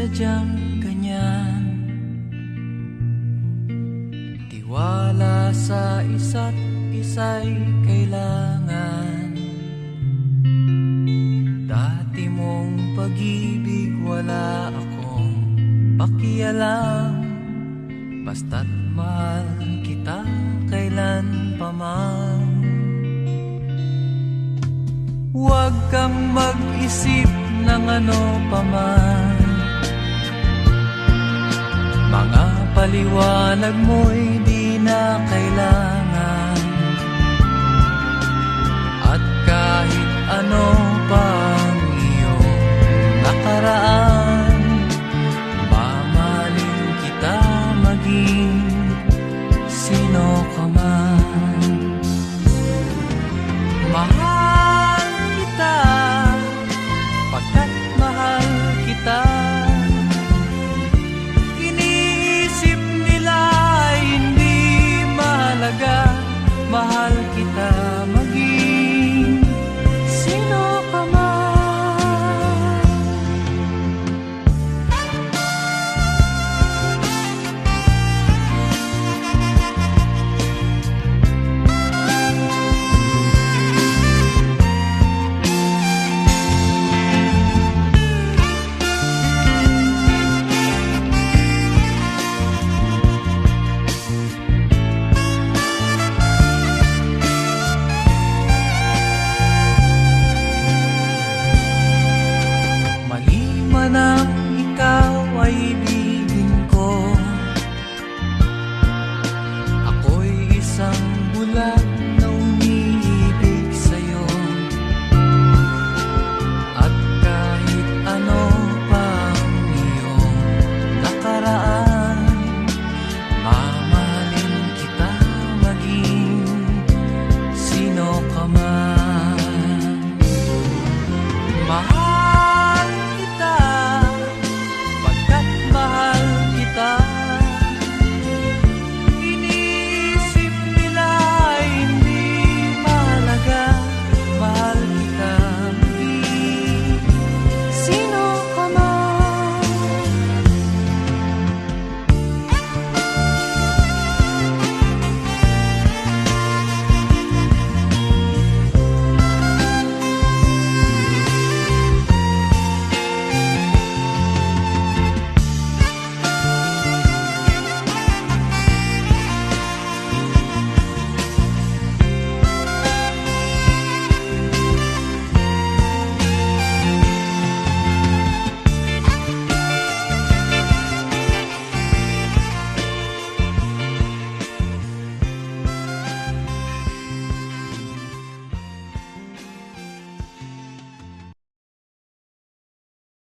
sadyang ganyan. Tiwala sa isa't isa'y kailangan. Dati mong pag-ibig wala akong pakialam, basta't mahal kita kailan pa man. Huwag kang mag-isip ng ano pa man, mga paliwanag mo'y di na kailangan. At kahit ano pa ang iyong nakaraan, mamahalin kita maging sino ka man. Mahal kita pagkat mahal kita. Iniisip nila ay hindi mahalaga. Mahal kita maging sino ka man. Nang ikaw ay ibigin ko, ako'y isang bulag